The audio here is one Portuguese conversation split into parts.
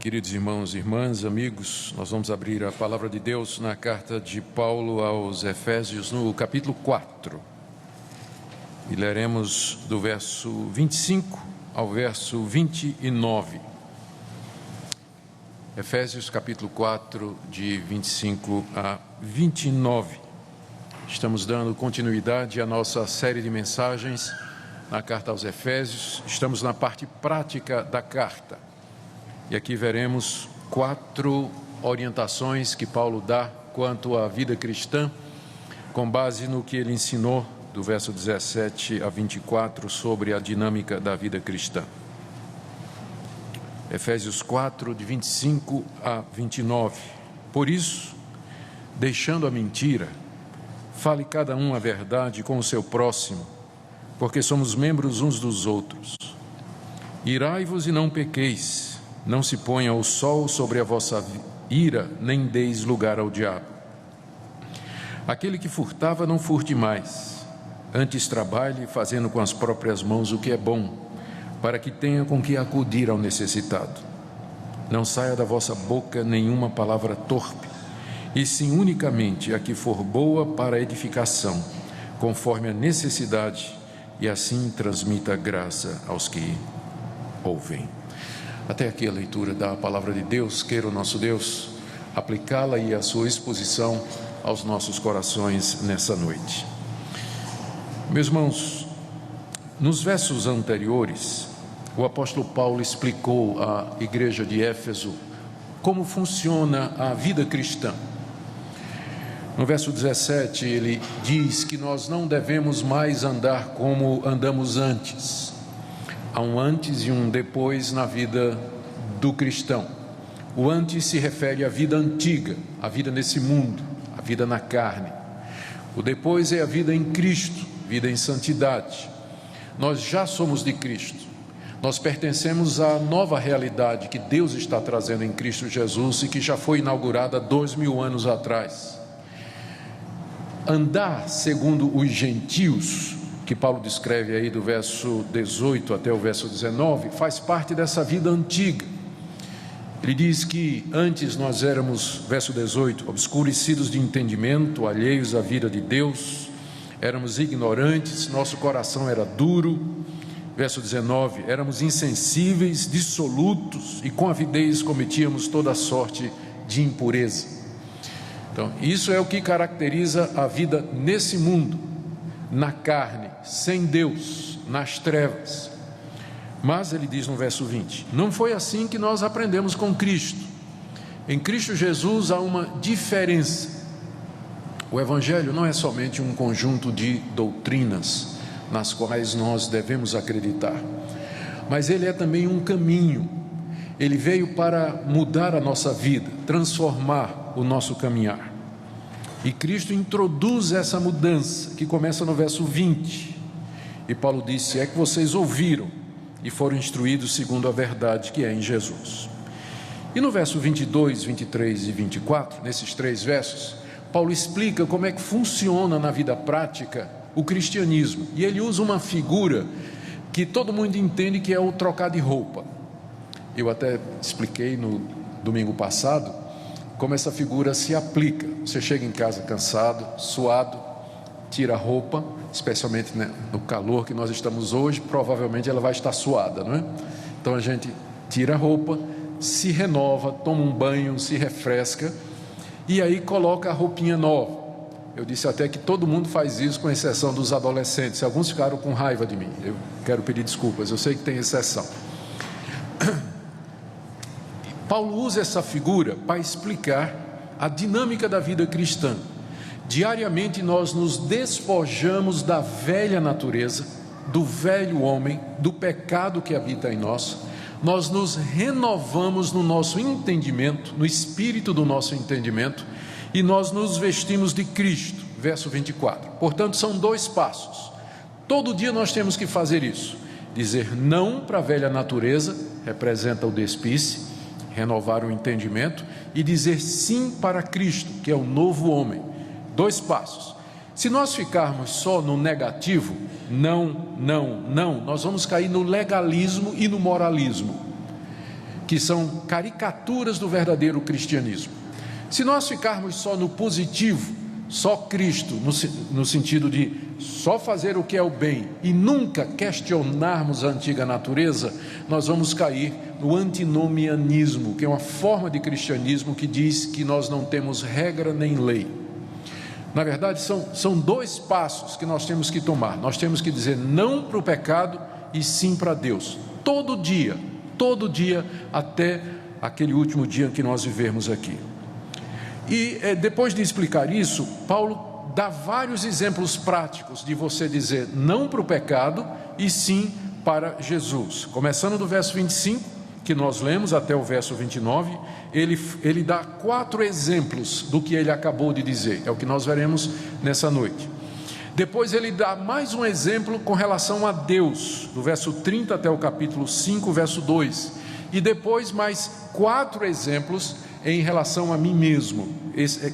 Queridos irmãos e irmãs, amigos, nós vamos abrir a palavra de Deus na carta de Paulo aos Efésios, no capítulo 4. E leremos do verso 25 ao verso 29. Efésios capítulo 4, de 25 a 29. Estamos dando continuidade à nossa série de mensagens na carta aos Efésios. Estamos na parte prática da carta. E aqui veremos 4 orientações que Paulo dá quanto à vida cristã, com base no que ele ensinou do verso 17 a 24 sobre a dinâmica da vida cristã. Efésios 4, de 25 a 29. Por isso, deixando a mentira, fale cada um a verdade com o seu próximo, porque somos membros uns dos outros. Irai-vos e não pequeis. Não se ponha o sol sobre a vossa ira, nem deis lugar ao diabo. Aquele que furtava, não furte mais. Antes trabalhe, fazendo com as próprias mãos o que é bom, para que tenha com que acudir ao necessitado. Não saia da vossa boca nenhuma palavra torpe, e sim unicamente a que for boa para edificação, conforme a necessidade, e assim transmita graça aos que ouvem. Até aqui a leitura da palavra de Deus. Queira o nosso Deus aplicá-la e a sua exposição aos nossos corações nessa noite. Meus irmãos, nos versos anteriores, o apóstolo Paulo explicou à igreja de Éfeso como funciona a vida cristã. No verso 17, ele diz que nós não devemos mais andar como andamos antes. Há um antes e um depois na vida do cristão. O antes se refere à vida antiga, a vida nesse mundo, a vida na carne. O depois é a vida em Cristo, vida em santidade. Nós já somos de Cristo. Nós pertencemos à nova realidade que Deus está trazendo em Cristo Jesus e que já foi inaugurada 2000 anos atrás. Andar segundo os gentios, que Paulo descreve aí do verso 18 até o verso 19, faz parte dessa vida antiga. Ele diz que antes nós éramos, verso 18, obscurecidos de entendimento, alheios à vida de Deus, éramos ignorantes, nosso coração era duro. Verso 19, éramos insensíveis, dissolutos e com avidez cometíamos toda sorte de impureza. Então, isso é o que caracteriza a vida nesse mundo, na carne, sem Deus, nas trevas. Mas ele diz no verso 20, não foi assim que nós aprendemos com Cristo. Em Cristo Jesus há uma diferença. O Evangelho não é somente um conjunto de doutrinas nas quais nós devemos acreditar, mas ele é também um caminho. Ele veio para mudar a nossa vida, transformar o nosso caminhar. E Cristo introduz essa mudança, que começa no verso 20. E Paulo disse, é que vocês ouviram e foram instruídos segundo a verdade que é em Jesus. E no verso 22, 23 e 24, nesses 3 versos, Paulo explica como é que funciona na vida prática o cristianismo. E ele usa uma figura que todo mundo entende que é o trocar de roupa. Eu até expliquei no domingo passado como essa figura se aplica. Você chega em casa cansado, suado, tira a roupa, especialmente, né, no calor que nós estamos hoje, provavelmente ela vai estar suada, não é? Então a gente tira a roupa, se renova, toma um banho, se refresca e aí coloca a roupinha nova. Eu disse até que todo mundo faz isso, com exceção dos adolescentes. Alguns ficaram com raiva de mim, eu quero pedir desculpas, eu sei que tem exceção. Paulo usa essa figura para explicar a dinâmica da vida cristã. Diariamente nós nos despojamos da velha natureza, do velho homem, do pecado que habita em nós. Nós nos renovamos no nosso entendimento, no espírito do nosso entendimento, e nós nos vestimos de Cristo. Verso 24. Portanto, são 2 passos. Todo dia nós temos que fazer isso. Dizer não para a velha natureza, representa o despice, renovar o entendimento, e dizer sim para Cristo, que é o novo homem. 2 passos. Se nós ficarmos só no negativo, não, nós vamos cair no legalismo e no moralismo. que são caricaturas do verdadeiro cristianismo. Se nós ficarmos só no positivo, só Cristo, no sentido de só fazer o que é o bem e nunca questionarmos a antiga natureza, nós vamos cair no antinomianismo, que é uma forma de cristianismo que diz que nós não temos regra nem lei. Na verdade, são dois passos que nós temos que tomar. Nós temos que dizer não para o pecado e sim para Deus, todo dia, até aquele último dia que nós vivermos aqui. E depois de explicar isso, Paulo dá vários exemplos práticos de você dizer não para o pecado e sim para Jesus. Começando do verso 25, que nós lemos, até o verso 29, ele dá 4 exemplos do que ele acabou de dizer. É o que nós veremos nessa noite. Depois ele dá mais um exemplo com relação a Deus, do verso 30 até o capítulo 5, verso 2. E depois mais 4 exemplos em relação a mim mesmo,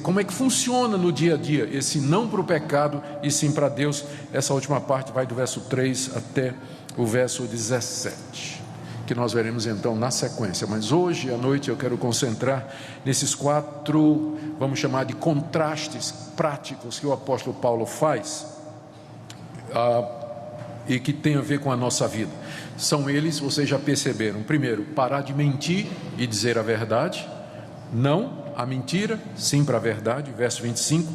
como é que funciona no dia a dia, esse não para o pecado e sim para Deus. Essa última parte vai do verso 3 até o verso 17, que nós veremos então na sequência, mas hoje à noite eu quero concentrar nesses 4, vamos chamar de contrastes práticos que o apóstolo Paulo faz, e que tem a ver com a nossa vida. São eles, vocês já perceberam: primeiro, parar de mentir e dizer a verdade, não à mentira, sim para a verdade, verso 25.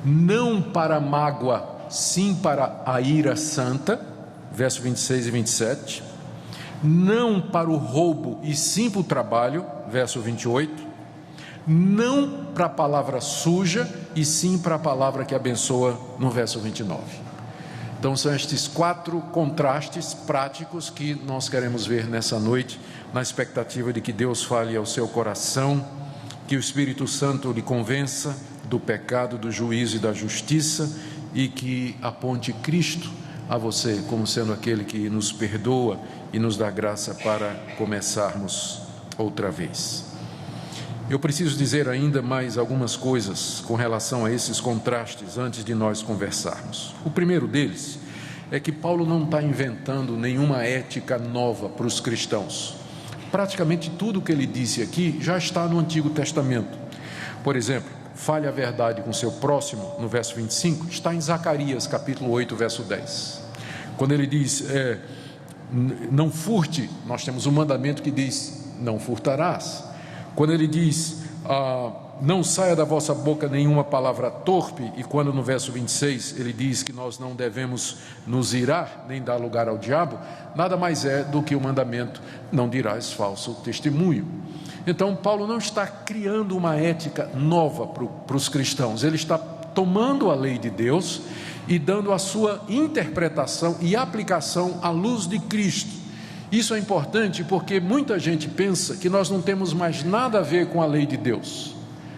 Não para a mágoa, sim para a ira santa, verso 26 e 27. Não para o roubo e sim para o trabalho, verso 28. Não para a palavra suja e sim para a palavra que abençoa, no verso 29. Então são estes 4 contrastes práticos que nós queremos ver nessa noite, na expectativa de que Deus fale ao seu coração, que o Espírito Santo lhe convença do pecado, do juízo e da justiça, e que aponte Cristo a você como sendo aquele que nos perdoa e nos dá graça para começarmos outra vez. Eu preciso dizer ainda mais algumas coisas com relação a esses contrastes antes de nós conversarmos. O primeiro deles é que Paulo não está inventando nenhuma ética nova para os cristãos. Praticamente tudo o que ele disse aqui já está no Antigo Testamento. Por exemplo, fale a verdade com seu próximo, no verso 25, está em Zacarias capítulo 8, verso 10. Quando ele diz, não furte, nós temos um mandamento que diz, não furtarás. Quando ele diz, não saia da vossa boca nenhuma palavra torpe, e quando no verso 26 ele diz que nós não devemos nos irar, nem dar lugar ao diabo, nada mais é do que o mandamento, não dirás falso testemunho. Então Paulo não está criando uma ética nova para os cristãos, ele está tomando a lei de Deus e dando a sua interpretação e aplicação à luz de Cristo. Isso é importante porque muita gente pensa que nós não temos mais nada a ver com a lei de Deus.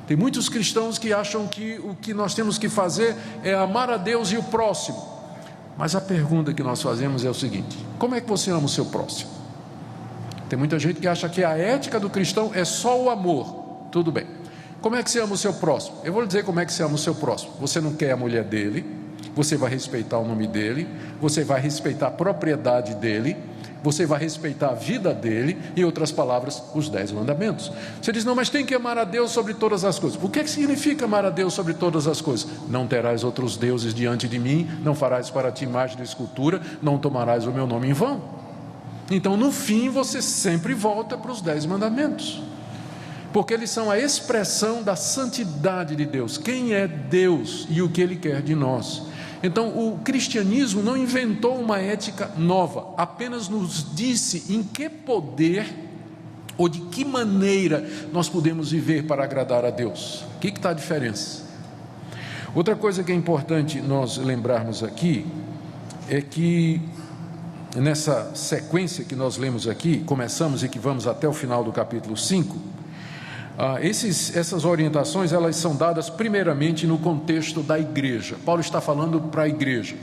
Tem muitos cristãos que acham que o que nós temos que fazer é amar a Deus e o próximo. Mas a pergunta que nós fazemos é o seguinte: como é que você ama o seu próximo? Tem muita gente que acha que a ética do cristão é só o amor. Tudo bem. Como é que você ama o seu próximo? Eu vou lhe dizer como é que você ama o seu próximo. Você não quer a mulher dele, você vai respeitar o nome dele, você vai respeitar a propriedade dele, você vai respeitar a vida dele, em outras palavras, os 10 mandamentos. Você diz, não, mas tem que amar a Deus sobre todas as coisas. O que significa amar a Deus sobre todas as coisas? Não terás outros deuses diante de mim, não farás para ti imagem de escultura, não tomarás o meu nome em vão. Então, no fim, você sempre volta para os 10 mandamentos, porque eles são a expressão da santidade de Deus, quem é Deus e o que Ele quer de nós. Então o cristianismo não inventou uma ética nova, apenas nos disse em que poder ou de que maneira nós podemos viver para agradar a Deus. O que está a diferença? Outra coisa que é importante nós lembrarmos aqui é que nessa sequência que nós lemos aqui, começamos e que vamos até o final do capítulo 5, essas orientações, elas são dadas primeiramente no contexto da igreja. Paulo está falando para a igreja.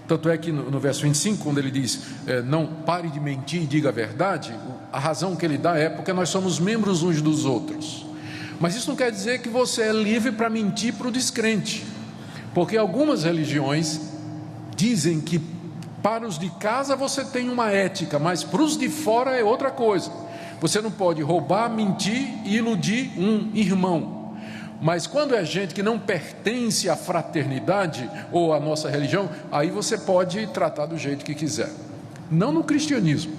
Tanto é que no verso 25, quando ele diz, não pare de mentir e diga a verdade, a razão que ele dá é porque nós somos membros uns dos outros. Mas isso não quer dizer que você é livre para mentir para o descrente, porque algumas religiões dizem que para os de casa você tem uma ética, mas para os de fora é outra coisa. Você não pode roubar, mentir e iludir um irmão. Mas quando é gente que não pertence à fraternidade ou à nossa religião, aí você pode tratar do jeito que quiser. Não no cristianismo.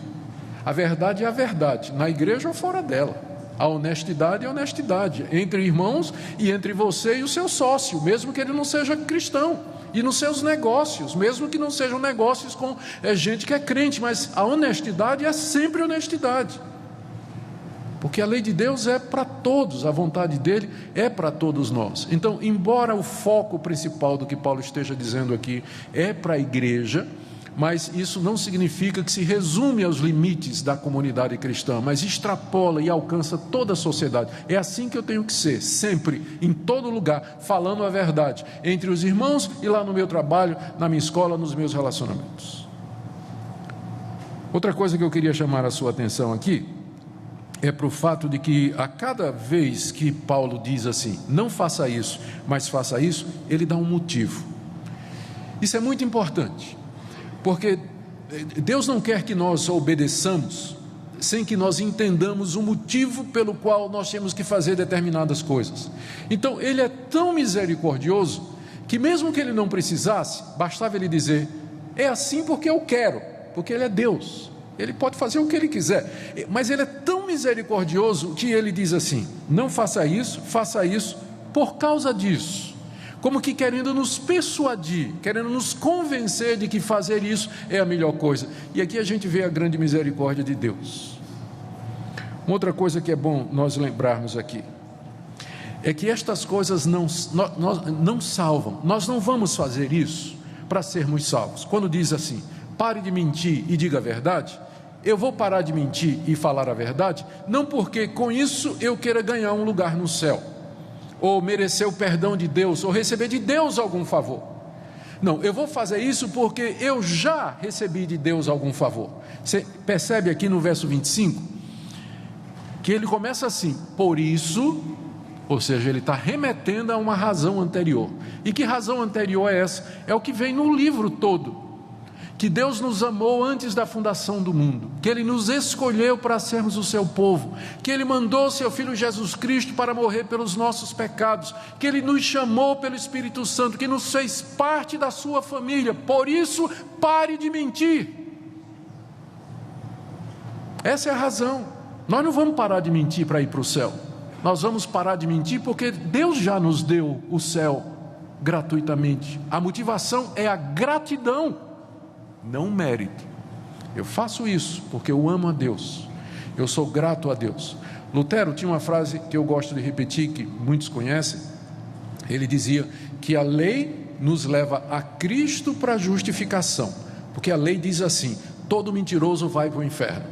A verdade é a verdade, na igreja ou fora dela. A honestidade é a honestidade, entre irmãos e entre você e o seu sócio, mesmo que ele não seja cristão. E nos seus negócios, mesmo que não sejam negócios com gente que é crente, mas a honestidade é sempre honestidade. Porque a lei de Deus é para todos, a vontade dele é para todos nós. Então, embora o foco principal do que Paulo esteja dizendo aqui é para a igreja, mas isso não significa que se resume aos limites da comunidade cristã, mas extrapola e alcança toda a sociedade. É assim que eu tenho que ser, sempre, em todo lugar, falando a verdade, entre os irmãos e lá no meu trabalho, na minha escola, nos meus relacionamentos. Outra coisa que eu queria chamar a sua atenção aqui é para o fato de que a cada vez que Paulo diz assim, não faça isso, mas faça isso, ele dá um motivo. Isso é muito importante, porque Deus não quer que nós obedeçamos sem que nós entendamos o motivo pelo qual nós temos que fazer determinadas coisas. Então ele é tão misericordioso que mesmo que ele não precisasse, bastava ele dizer, é assim porque eu quero, porque ele é Deus. Ele pode fazer o que ele quiser, mas ele é tão misericordioso que ele diz assim, não faça isso por causa disso, como que querendo nos persuadir, querendo nos convencer de que fazer isso é a melhor coisa. E aqui a gente vê a grande misericórdia de Deus. Uma outra coisa que é bom nós lembrarmos aqui é que estas coisas não salvam. Nós não vamos fazer isso para sermos salvos. Quando diz assim, pare de mentir e diga a verdade, eu vou parar de mentir e falar a verdade, não porque com isso eu queira ganhar um lugar no céu, ou merecer o perdão de Deus, ou receber de Deus algum favor. Não, eu vou fazer isso porque eu já recebi de Deus algum favor. Você percebe aqui no verso 25, que ele começa assim, por isso, ou seja, ele está remetendo a uma razão anterior. E que razão anterior é essa? É o que vem no livro todo. Que Deus nos amou antes da fundação do mundo, que Ele nos escolheu para sermos o seu povo, que Ele mandou seu Filho Jesus Cristo para morrer pelos nossos pecados, que Ele nos chamou pelo Espírito Santo, que nos fez parte da sua família. Por isso, pare de mentir. Essa é a razão. Nós não vamos parar de mentir para ir para o céu, nós vamos parar de mentir porque Deus já nos deu o céu gratuitamente. A motivação é a gratidão, não o mérito. Eu faço isso porque eu amo a Deus, eu sou grato a Deus. Lutero tinha uma frase que eu gosto de repetir, que muitos conhecem. Ele dizia que a lei nos leva a Cristo para a justificação, porque a lei diz assim, todo mentiroso vai para o inferno.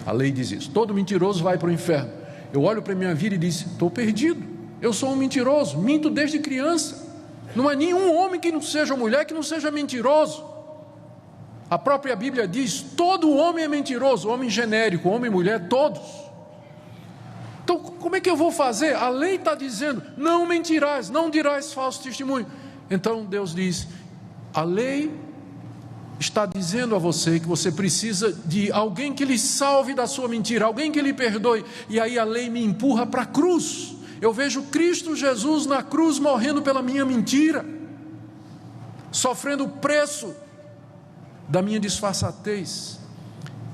A lei diz isso, todo mentiroso vai para o inferno. Eu olho para a minha vida e digo, estou perdido, eu sou um mentiroso, minto desde criança. Não há nenhum homem que não seja mulher que não seja mentiroso. A própria Bíblia diz, todo homem é mentiroso, homem genérico, homem e mulher, todos. Então como é que eu vou fazer? A lei está dizendo, não mentirás, não dirás falso testemunho. Então Deus diz, a lei está dizendo a você que você precisa de alguém que lhe salve da sua mentira, alguém que lhe perdoe. E aí a lei me empurra para a cruz. Eu vejo Cristo Jesus na cruz morrendo pela minha mentira, sofrendo o preço da minha disfarçatez,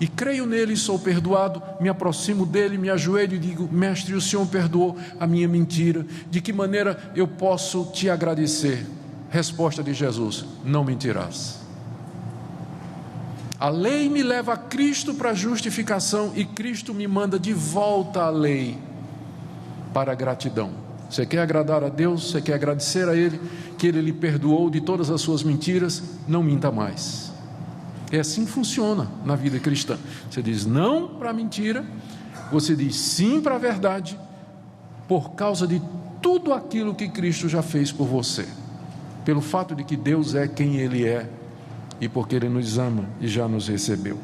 e creio nele e sou perdoado. Me aproximo dele, me ajoelho e digo, mestre, o Senhor perdoou a minha mentira, de que maneira eu posso te agradecer? Resposta de Jesus, não mentirás. A lei me leva a Cristo para a justificação, e Cristo me manda de volta à lei para a gratidão. Você quer agradar a Deus, você quer agradecer a Ele, que Ele lhe perdoou de todas as suas mentiras, não minta mais. É assim que funciona na vida cristã. Você diz não para a mentira, você diz sim para a verdade, por causa de tudo aquilo que Cristo já fez por você, pelo fato de que Deus é quem Ele é, e porque Ele nos ama e já nos recebeu.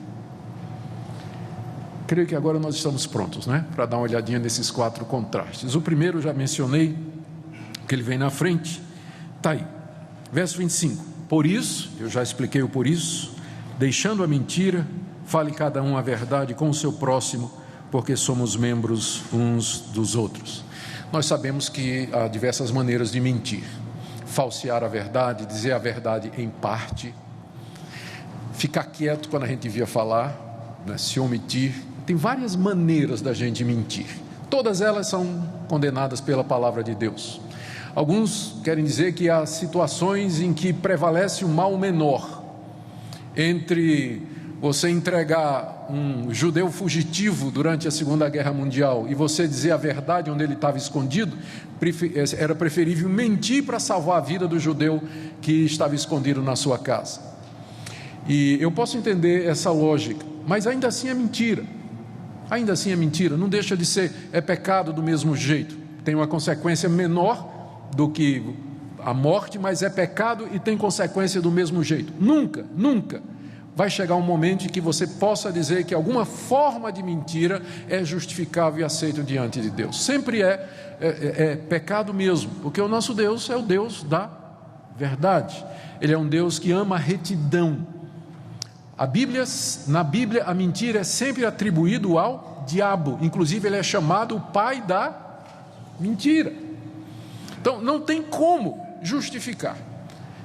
Creio que agora nós estamos prontos, né? Para dar uma olhadinha nesses 4 contrastes. O primeiro já mencionei, que ele vem na frente, está aí, verso 25, por isso, eu já expliquei o por isso, deixando a mentira, fale cada um a verdade com o seu próximo, porque somos membros uns dos outros. Nós sabemos que há diversas maneiras de mentir: falsear a verdade, dizer a verdade em parte, ficar quieto quando a gente devia falar, né? Se omitir. Tem várias maneiras da gente mentir. Todas elas são condenadas pela palavra de Deus. Alguns querem dizer que há situações em que prevalece o mal menor, entre você entregar um judeu fugitivo durante a Segunda Guerra Mundial e você dizer a verdade onde ele estava escondido. Era preferível mentir para salvar a vida do judeu que estava escondido na sua casa. E eu posso entender essa lógica, mas ainda assim é mentira. Ainda assim é mentira, não deixa de ser, é pecado do mesmo jeito. Tem uma consequência menor do que a morte, mas é pecado e tem consequência do mesmo jeito. Nunca vai chegar um momento em que você possa dizer que alguma forma de mentira é justificável e aceito diante de Deus. Sempre é pecado mesmo, porque o nosso Deus é o Deus da verdade. Ele é um Deus que ama a retidão. Na Bíblia, a mentira é sempre atribuída ao diabo. Inclusive, ele é chamado o pai da mentira. Então, não tem como justificar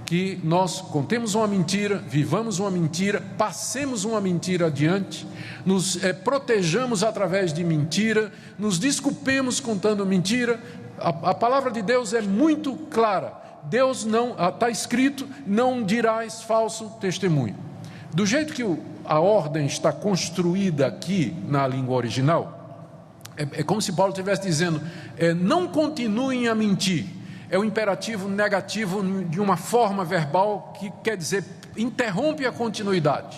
que nós contemos uma mentira, vivamos uma mentira, passemos uma mentira adiante, nos protejamos através de mentira, nos desculpemos contando mentira. A palavra de Deus é muito clara. Deus não, está escrito, não dirás falso testemunho. Do jeito que a ordem está construída aqui na língua original, é como se Paulo estivesse dizendo, não continuem a mentir. É o imperativo negativo de uma forma verbal que quer dizer, interrompe a continuidade.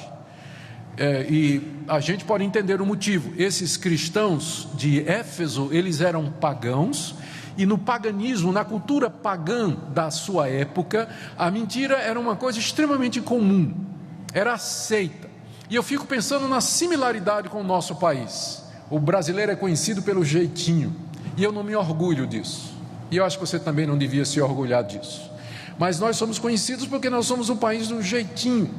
E a gente pode entender o motivo. Esses cristãos de Éfeso, eles eram pagãos, e no paganismo, na cultura pagã da sua época, a mentira era uma coisa extremamente comum, era aceita. E eu fico pensando na similaridade com o nosso país. O brasileiro é conhecido pelo jeitinho, e eu não me orgulho disso. E eu acho que você também não devia se orgulhar disso. Mas nós somos conhecidos porque nós somos um país do jeitinho.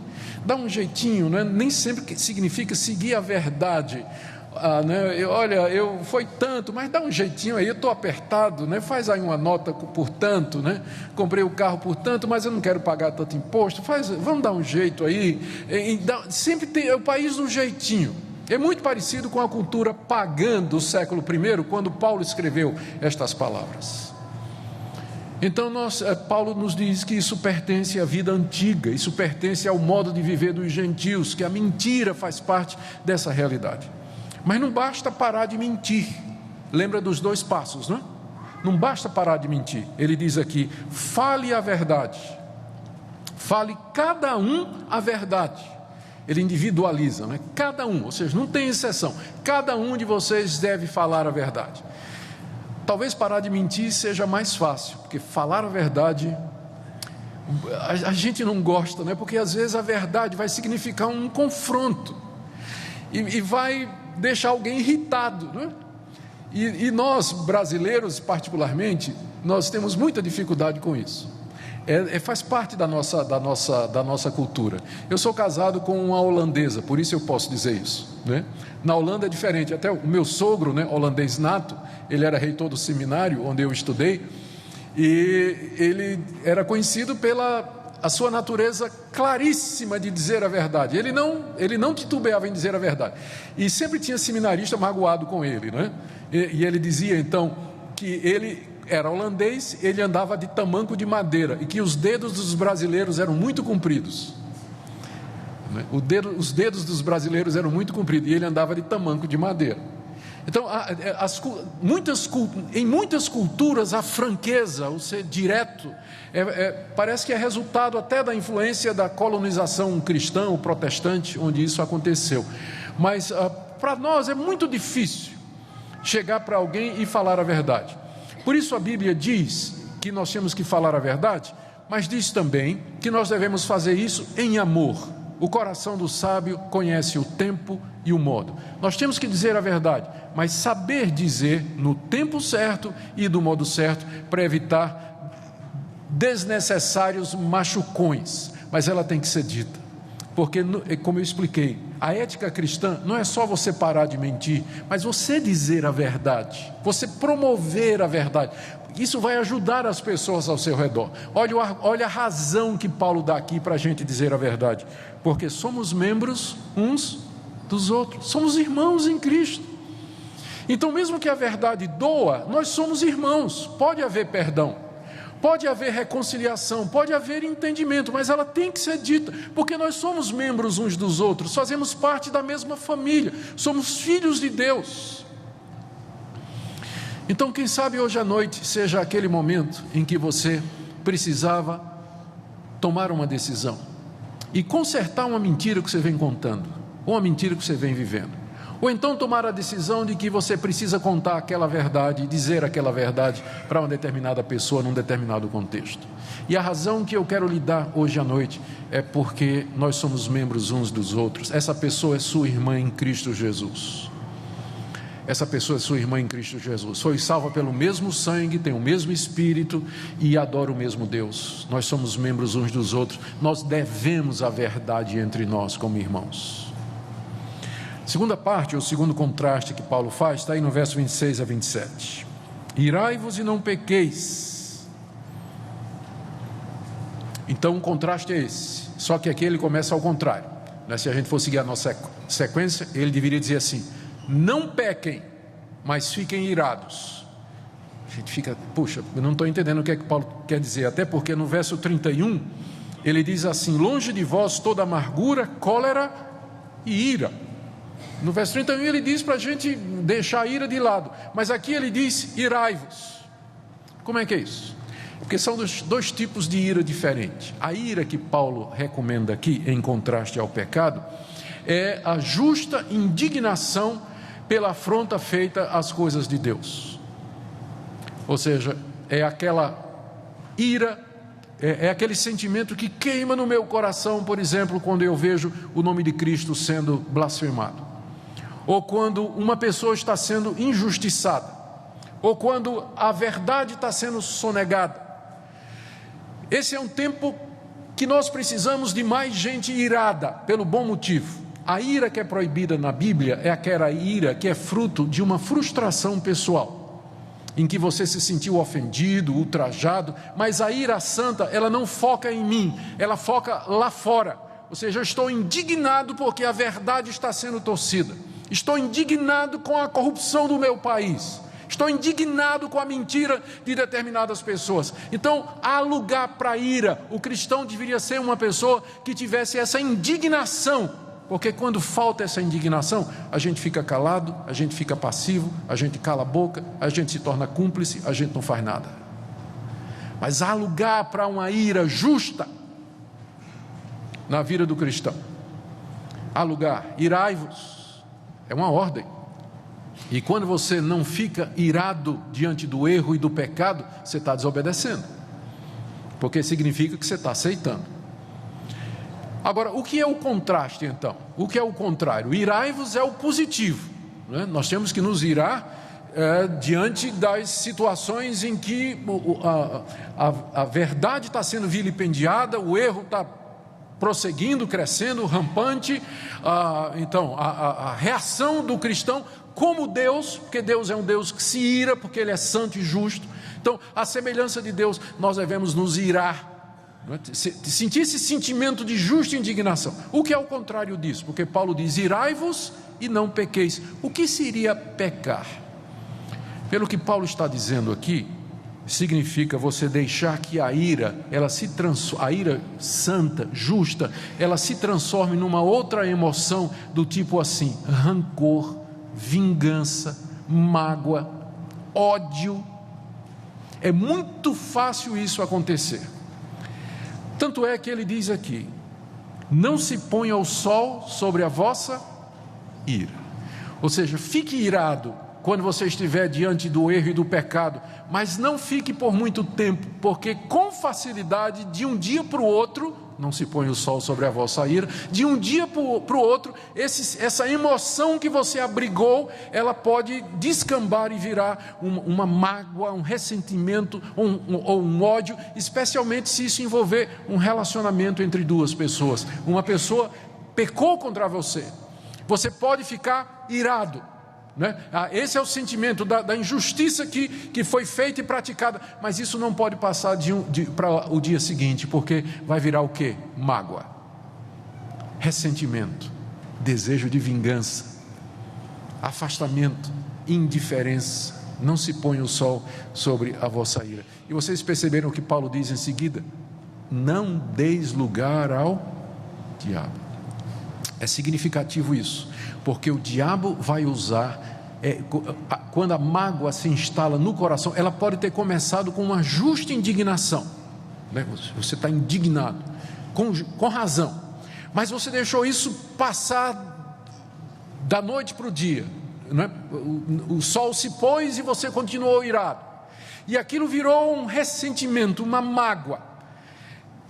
Dá um jeitinho, né? Nem sempre significa seguir a verdade. Né? Foi tanto, mas dá um jeitinho aí, eu estou apertado, né? Faz aí uma nota por tanto, né? Comprei o carro por tanto, mas eu não quero pagar tanto imposto. Vamos dar um jeito aí. Sempre tem o país do jeitinho. É muito parecido com a cultura pagã do século I, quando Paulo escreveu estas palavras. Então Paulo nos diz que isso pertence à vida antiga, isso pertence ao modo de viver dos gentios, que a mentira faz parte dessa realidade. Mas não basta parar de mentir. Lembra dos 2 passos, não é? Não basta parar de mentir. Ele diz aqui, fale a verdade. Fale cada um a verdade. Ele individualiza, né? Cada um, ou seja, não tem exceção. Cada um de vocês deve falar a verdade. Talvez parar de mentir seja mais fácil, porque falar a verdade, a gente não gosta, né? Porque às vezes a verdade vai significar um confronto e vai deixar alguém irritado, né? E nós, brasileiros particularmente, nós temos muita dificuldade com isso. Faz parte da nossa cultura. Eu sou casado com uma holandesa, por isso eu posso dizer isso, né? Na Holanda é diferente. Até o meu sogro, né, holandês nato, ele era reitor do seminário onde eu estudei, e ele era conhecido pela a sua natureza claríssima de dizer a verdade. Ele não titubeava em dizer a verdade, e sempre tinha seminarista magoado com ele, né? E ele dizia então que ele era holandês, ele andava de tamanco de madeira, e que os dedos dos brasileiros eram muito compridos, né? Os dedos dos brasileiros eram muito compridos, e ele andava de tamanco de madeira. Então, em muitas culturas, a franqueza, o ser direto, parece que é resultado até da influência da colonização cristã ou protestante, onde isso aconteceu. Mas para nós é muito difícil chegar para alguém e falar a verdade. Por isso a Bíblia diz que nós temos que falar a verdade, mas diz também que nós devemos fazer isso em amor. O coração do sábio conhece o tempo e o modo. Nós temos que dizer a verdade, mas saber dizer no tempo certo e do modo certo, para evitar desnecessários machucões. Mas ela tem que ser dita, porque, como eu expliquei, A ética cristã não é só você parar de mentir, mas você dizer a verdade, você promover a verdade. Isso vai ajudar as pessoas ao seu redor. Olha a razão que Paulo dá aqui para a gente dizer a verdade. Porque somos membros uns dos outros, somos irmãos em Cristo. Então, mesmo que a verdade doa, nós somos irmãos. Pode haver perdão, pode haver reconciliação, pode haver entendimento, mas ela tem que ser dita, porque nós somos membros uns dos outros, fazemos parte da mesma família, somos filhos de Deus. Então, quem sabe hoje à noite seja aquele momento em que você precisava tomar uma decisão e consertar uma mentira que você vem contando, ou uma mentira que você vem vivendo. Ou então tomar a decisão de que você precisa contar aquela verdade, dizer aquela verdade para uma determinada pessoa, num determinado contexto. E a razão que eu quero lhe dar hoje à noite é porque nós somos membros uns dos outros. Essa pessoa é sua irmã em Cristo Jesus. Essa pessoa é sua irmã em Cristo Jesus. Foi salva pelo mesmo sangue, tem o mesmo Espírito e adora o mesmo Deus. Nós somos membros uns dos outros. Nós devemos a verdade entre nós como irmãos. Segunda parte, ou segundo contraste que Paulo faz, está aí no verso 26 a 27. Irai-vos e não pequeis. Então o contraste é esse, só que aqui ele começa ao contrário, né? Se a gente for seguir a nossa sequência, ele deveria dizer assim: não pequem, mas fiquem irados. A gente fica, puxa, eu não estou entendendo o que é que Paulo quer dizer, até porque no verso 31, ele diz assim: longe de vós toda amargura, cólera e ira. No verso 31 ele diz para a gente deixar a ira de lado, mas aqui ele diz irai-vos. Como é que é isso? Porque são dois tipos de ira diferentes. A ira que Paulo recomenda aqui, em contraste ao pecado, é a justa indignação pela afronta feita às coisas de Deus. Ou seja, é aquela ira, é aquele sentimento que queima no meu coração, por exemplo, quando eu vejo o nome de Cristo sendo blasfemado, ou quando uma pessoa está sendo injustiçada, ou quando a verdade está sendo sonegada. Esse é um tempo que nós precisamos de mais gente irada, pelo bom motivo. A ira que é proibida na Bíblia é aquela ira que é fruto de uma frustração pessoal, em que você se sentiu ofendido, ultrajado, mas a ira santa, ela não foca em mim, ela foca lá fora. Ou seja, eu estou indignado porque a verdade está sendo torcida. Estou indignado com a corrupção do meu país. Estou indignado com a mentira de determinadas pessoas. Então, há lugar para ira. O cristão deveria ser uma pessoa que tivesse essa indignação. Porque quando falta essa indignação, a gente fica calado, a gente fica passivo, a gente cala a boca, a gente se torna cúmplice, a gente não faz nada. Mas há lugar para uma ira justa na vida do cristão. Há lugar. Irai-vos. É uma ordem. E quando você não fica irado diante do erro e do pecado, você está desobedecendo, porque significa que você está aceitando. Agora, o que é o contraste então? O que é o contrário? Irai-vos é o positivo, né? Nós temos que nos irar diante das situações em que a verdade está sendo vilipendiada, o erro está prosseguindo, crescendo, rampante. Então, a reação do cristão como Deus, porque Deus é um Deus que se ira, porque Ele é santo e justo. Então, a semelhança de Deus, nós devemos nos irar, né? Sentir esse sentimento de justa indignação. O que é o contrário disso? Porque Paulo diz: irai-vos e não pequeis. O que seria pecar? Pelo que Paulo está dizendo aqui, significa você deixar que a ira, a ira santa, justa, ela se transforme numa outra emoção do tipo assim: rancor, vingança, mágoa, ódio. É muito fácil isso acontecer. Tanto é que ele diz aqui: não se ponha o sol sobre a vossa ira. Ou seja, fique irado quando você estiver diante do erro e do pecado, mas não fique por muito tempo, porque com facilidade, de um dia para o outro, não se põe o sol sobre a vossa ira, de um dia para o outro, essa emoção que você abrigou, ela pode descambar e virar uma mágoa, um ressentimento ou um ódio, especialmente se isso envolver um relacionamento entre duas pessoas. Uma pessoa pecou contra você, Você pode ficar irado, né? Esse é o sentimento da injustiça que foi feita e praticada, mas isso não pode passar para o dia seguinte, porque vai virar o quê? Mágoa, ressentimento, desejo de vingança, afastamento, indiferença. Não se põe o sol sobre a vossa ira. E vocês perceberam o que Paulo diz em seguida? Não deis lugar ao diabo. É significativo isso, porque o diabo vai usar, quando a mágoa se instala no coração, ela pode ter começado com uma justa indignação, né? Você está indignado, com razão, mas você deixou isso passar da noite para o dia, né? O sol se pôs e você continuou irado, e aquilo virou um ressentimento, uma mágoa.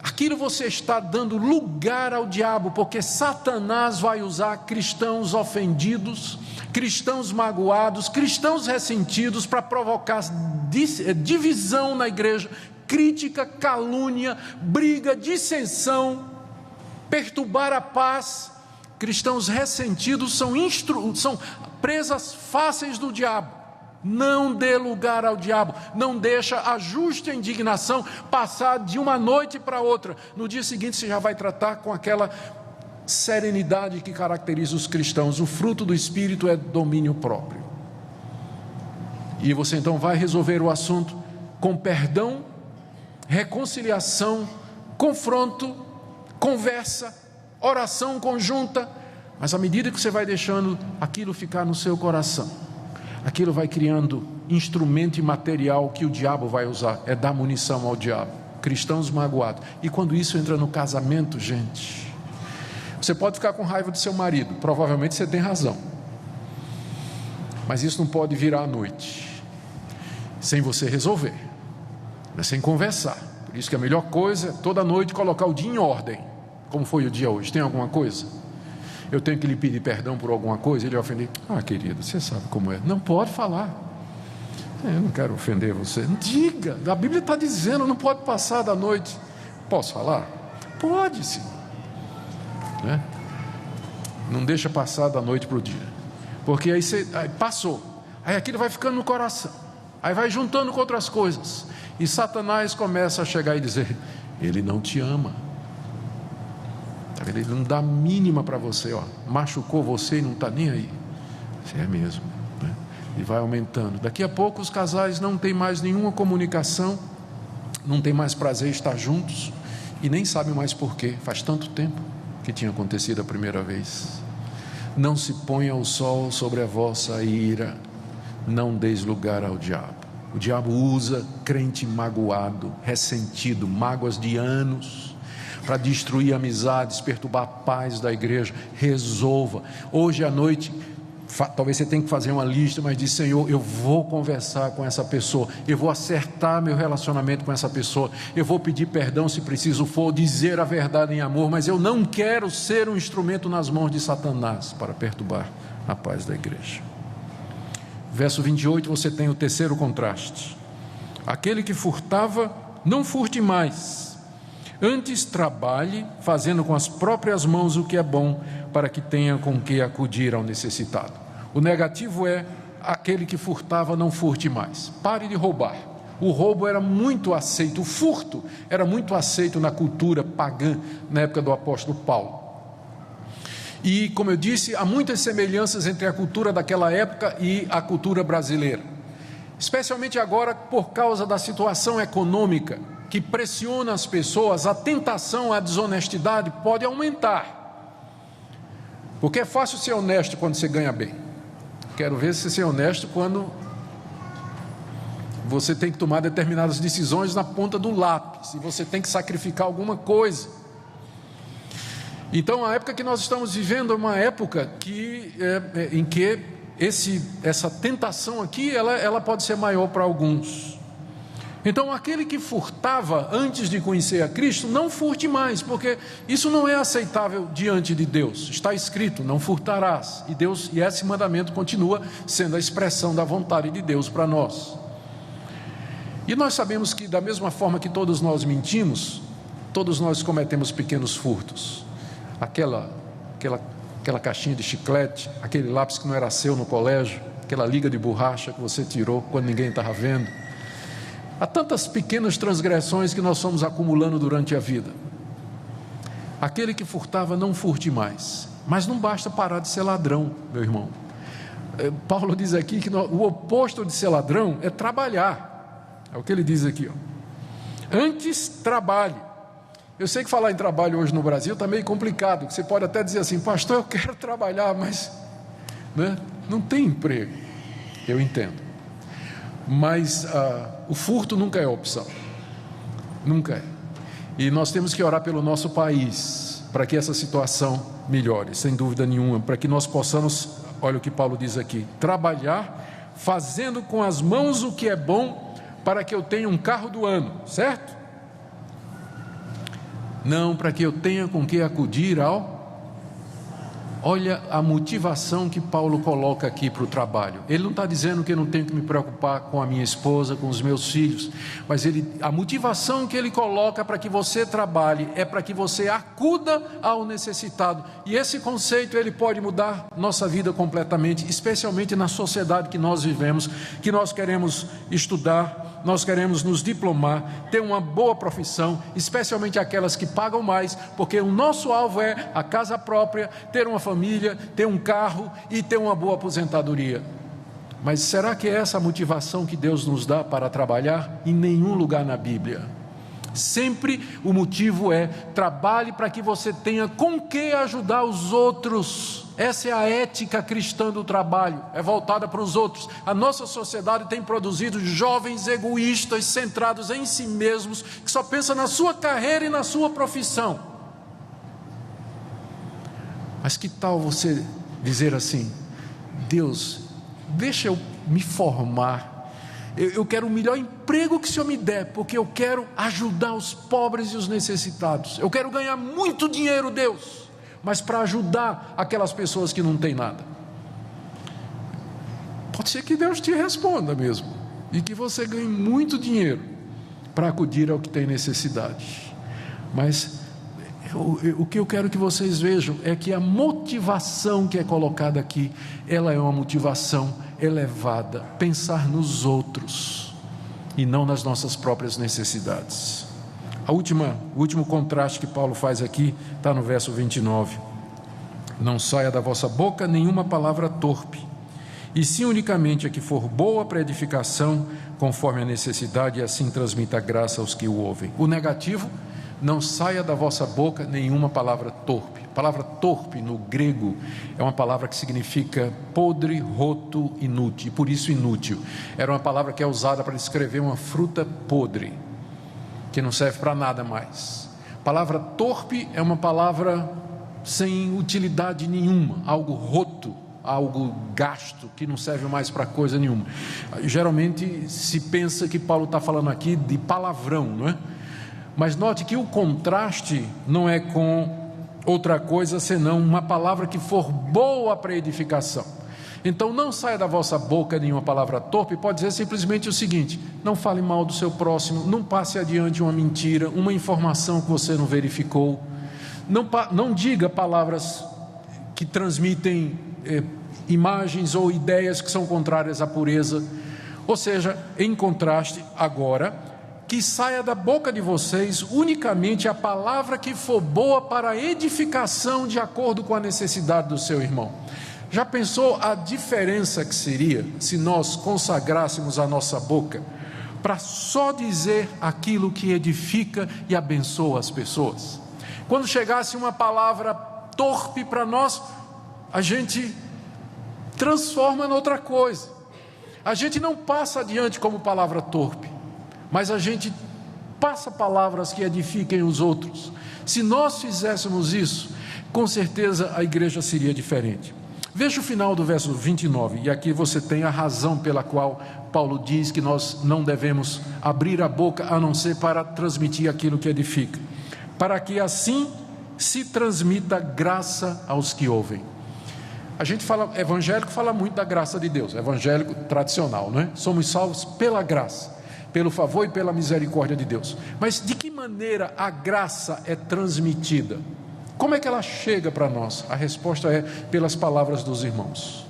Aquilo você está dando lugar ao diabo, porque Satanás vai usar cristãos ofendidos, cristãos magoados, cristãos ressentidos para provocar divisão na igreja, crítica, calúnia, briga, dissensão, perturbar a paz. Cristãos ressentidos são presas fáceis do diabo. Não dê lugar ao diabo, não deixa a justa indignação passar de uma noite para outra. No dia seguinte você já vai tratar com aquela serenidade que caracteriza os cristãos. O fruto do Espírito é domínio próprio. E você então vai resolver o assunto com perdão, reconciliação, confronto, conversa, oração conjunta. Mas à medida que você vai deixando aquilo ficar no seu coração, aquilo vai criando instrumento e material que o diabo vai usar, é dar munição ao diabo. Cristãos magoados. E quando isso entra no casamento, gente, você pode ficar com raiva do seu marido, provavelmente você tem razão, mas isso não pode virar à noite sem você resolver, sem conversar. Por isso que a melhor coisa é toda noite colocar o dia em ordem. Como foi o dia hoje? Tem alguma coisa? Eu tenho que lhe pedir perdão por alguma coisa? Ele vai ofender. Querido, você sabe como é. Não pode falar. Eu não quero ofender você. Diga, a Bíblia está dizendo, não pode passar da noite. Posso falar? Pode sim, né? Não deixa passar da noite para o dia, porque aí passou, aí aquilo vai ficando no coração, aí vai juntando com outras coisas, e Satanás começa a chegar e dizer: ele não te ama. Ele não dá mínima para você, machucou você e não está nem aí. Isso é mesmo, né? E vai aumentando. Daqui a pouco os casais não têm mais nenhuma comunicação, não tem mais prazer em estar juntos, e nem sabem mais porquê. Faz tanto tempo que tinha acontecido a primeira vez. Não se ponha o sol sobre a vossa ira, não deis lugar ao diabo. O diabo usa crente magoado, ressentido, mágoas de anos, para destruir amizades, perturbar a paz da igreja. Resolva. Hoje à noite, talvez você tenha que fazer uma lista, mas diz: Senhor, eu vou conversar com essa pessoa, eu vou acertar meu relacionamento com essa pessoa, eu vou pedir perdão se preciso for, dizer a verdade em amor, mas eu não quero ser um instrumento nas mãos de Satanás para perturbar a paz da igreja. Verso 28, você tem o terceiro contraste: aquele que furtava, não furte mais, antes trabalhe, fazendo com as próprias mãos o que é bom, para que tenha com que acudir ao necessitado. O negativo é: aquele que furtava, não furte mais. Pare de roubar. O roubo era muito aceito, o furto era muito aceito na cultura pagã, na época do apóstolo Paulo. E, como eu disse, há muitas semelhanças entre a cultura daquela época e a cultura brasileira, especialmente agora por causa da situação econômica que pressiona as pessoas. A tentação à desonestidade pode aumentar, porque é fácil ser honesto quando você ganha bem. Quero ver você ser honesto quando você tem que tomar determinadas decisões na ponta do lápis, e você tem que sacrificar alguma coisa. Então, a época que nós estamos vivendo é uma época em que essa tentação aqui, ela pode ser maior para alguns. Então, aquele que furtava antes de conhecer a Cristo, não furte mais, porque isso não é aceitável diante de Deus. Está escrito: não furtarás. E esse mandamento continua sendo a expressão da vontade de Deus para nós. E nós sabemos que, da mesma forma que todos nós mentimos, todos nós cometemos pequenos furtos. Aquela aquela caixinha de chiclete, aquele lápis que não era seu no colégio, aquela liga de borracha que você tirou quando ninguém estava vendo. Há tantas pequenas transgressões que nós fomos acumulando durante a vida. Aquele que furtava, não furte mais. Mas não basta parar de ser ladrão, meu irmão. Paulo diz aqui que o oposto de ser ladrão é trabalhar. É o que ele diz aqui, ó. Antes, trabalhe. Eu sei que falar em trabalho hoje no Brasil está meio complicado. Você pode até dizer assim, pastor, eu quero trabalhar, mas não tem emprego. Eu entendo. Mas o furto nunca é opção. Nunca é. E nós temos que orar pelo nosso país, para que essa situação melhore, sem dúvida nenhuma, para que nós possamos, olha o que Paulo diz aqui, trabalhar, fazendo com as mãos o que é bom, para que eu tenha um carro do ano, certo? Não, para que eu tenha com que acudir ao... Olha a motivação que Paulo coloca aqui para o trabalho. Ele não está dizendo que eu não tenho que me preocupar com a minha esposa, com os meus filhos, mas a motivação que ele coloca para que você trabalhe é para que você acuda ao necessitado. E esse conceito ele pode mudar nossa vida completamente, especialmente na sociedade que nós vivemos, que nós queremos estudar, nós queremos nos diplomar, ter uma boa profissão, especialmente aquelas que pagam mais, porque o nosso alvo é a casa própria, ter uma família, ter um carro e ter uma boa aposentadoria. Mas será que é essa a motivação que Deus nos dá para trabalhar? Em nenhum lugar na Bíblia. Sempre o motivo é: trabalhe para que você tenha com que ajudar os outros. Essa é a ética cristã do trabalho, é voltada para os outros. A nossa sociedade tem produzido jovens egoístas, centrados em si mesmos, que só pensam na sua carreira e na sua profissão. Mas que tal você dizer assim: Deus, deixa eu me formar, eu quero o melhor emprego que o Senhor me der, porque eu quero ajudar os pobres e os necessitados. Eu quero ganhar muito dinheiro, Deus, mas para ajudar aquelas pessoas que não têm nada. Pode ser que Deus te responda mesmo, e que você ganhe muito dinheiro para acudir ao que tem necessidade. Mas o que eu quero que vocês vejam é que a motivação que é colocada aqui, ela é uma motivação elevada, pensar nos outros e não nas nossas próprias necessidades. O último contraste que Paulo faz aqui está no verso 29. Não saia da vossa boca nenhuma palavra torpe, e sim unicamente a que for boa para edificação, conforme a necessidade, e assim transmita graça aos que o ouvem. O negativo: não saia da vossa boca nenhuma palavra torpe. A palavra torpe no grego é uma palavra que significa podre, roto, inútil, e por isso inútil. Era uma palavra que é usada para descrever uma fruta podre, que não serve para nada mais. A palavra torpe é uma palavra sem utilidade nenhuma, algo roto, algo gasto, que não serve mais para coisa nenhuma. Geralmente se pensa que Paulo está falando aqui de palavrão, não é? Mas note que o contraste não é com outra coisa senão uma palavra que for boa para edificação. Então não saia da vossa boca nenhuma palavra torpe. Pode dizer simplesmente o seguinte: não fale mal do seu próximo, não passe adiante uma mentira, uma informação que você não verificou, não diga palavras que transmitem imagens ou ideias que são contrárias à pureza. Ou seja, em contraste agora, que saia da boca de vocês unicamente a palavra que for boa para a edificação, de acordo com a necessidade do seu irmão. Já pensou a diferença que seria se nós consagrássemos a nossa boca para só dizer aquilo que edifica e abençoa as pessoas? Quando chegasse uma palavra torpe para nós, a gente transforma em outra coisa. A gente não passa adiante como palavra torpe, mas a gente passa palavras que edifiquem os outros. Se nós fizéssemos isso, com certeza a igreja seria diferente. Veja o final do verso 29, e aqui você tem a razão pela qual Paulo diz que nós não devemos abrir a boca a não ser para transmitir aquilo que edifica, para que assim se transmita graça aos que ouvem. A gente fala, evangélico fala muito da graça de Deus, evangélico tradicional, não é? Somos salvos pela graça, pelo favor e pela misericórdia de Deus. Mas de que maneira a graça é transmitida? Como é que ela chega para nós? A resposta é pelas palavras dos irmãos.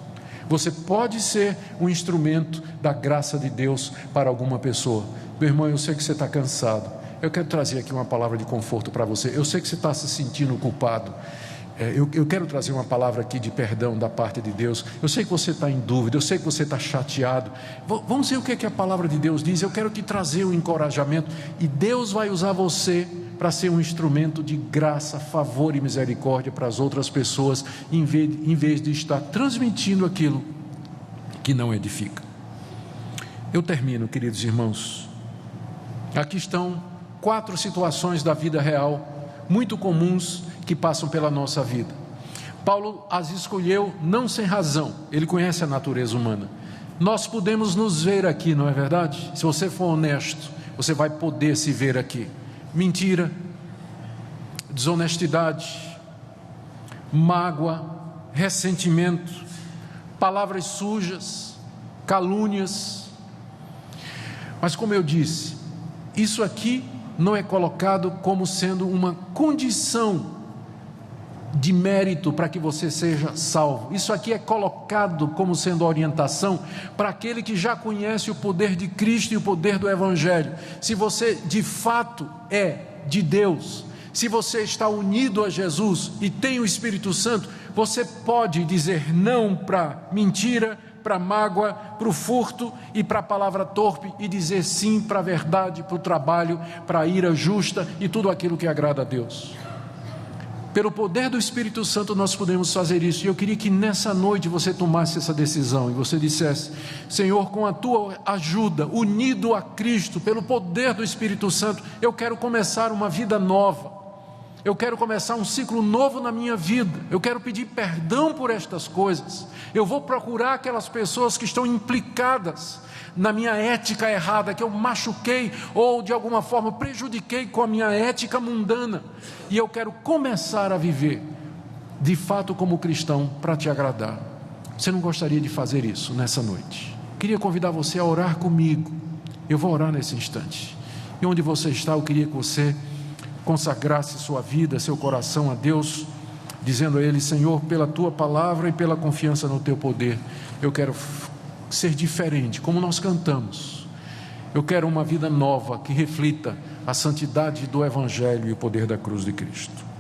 Você pode ser um instrumento da graça de Deus para alguma pessoa. Meu irmão, eu sei que você está cansado. Eu quero trazer aqui uma palavra de conforto para você. Eu sei que você está se sentindo culpado. Eu quero trazer uma palavra aqui de perdão da parte de Deus. Eu sei que você está em dúvida, eu sei que você está chateado. Vamos ver o que a palavra de Deus diz. Eu quero te trazer um encorajamento, e Deus vai usar você para ser um instrumento de graça, favor e misericórdia para as outras pessoas, em vez de estar transmitindo aquilo que não edifica. Eu termino, queridos irmãos. Aqui estão 4 situações da vida real, muito comuns, que passam pela nossa vida. Paulo as escolheu não sem razão, ele conhece a natureza humana. Nós podemos nos ver aqui, não é verdade? Se você for honesto, você vai poder se ver aqui. Mentira, desonestidade, mágoa, ressentimento, palavras sujas, calúnias. Mas como eu disse, isso aqui não é colocado como sendo uma condição de mérito para que você seja salvo. Isso aqui é colocado como sendo orientação para aquele que já conhece o poder de Cristo e o poder do Evangelho. Se você de fato é de Deus, se você está unido a Jesus e tem o Espírito Santo, você pode dizer não para mentira, para mágoa, para o furto e para a palavra torpe, e dizer sim para a verdade, para o trabalho, para a ira justa e tudo aquilo que agrada a Deus. Pelo poder do Espírito Santo nós podemos fazer isso. E eu queria que nessa noite você tomasse essa decisão e você dissesse: Senhor, com a tua ajuda, unido a Cristo, pelo poder do Espírito Santo, eu quero começar uma vida nova. Eu quero começar um ciclo novo na minha vida. Eu quero pedir perdão por estas coisas. Eu vou procurar aquelas pessoas que estão implicadas na minha ética errada, que eu machuquei ou de alguma forma prejudiquei com a minha ética mundana. E eu quero começar a viver de fato como cristão para te agradar. Você não gostaria de fazer isso nessa noite? Queria convidar você a orar comigo. Eu vou orar nesse instante. E onde você está, eu queria que você consagrasse sua vida, seu coração a Deus, dizendo a Ele: Senhor, pela Tua palavra e pela confiança no Teu poder, eu quero ser diferente, como nós cantamos. Eu quero uma vida nova que reflita a santidade do Evangelho e o poder da cruz de Cristo.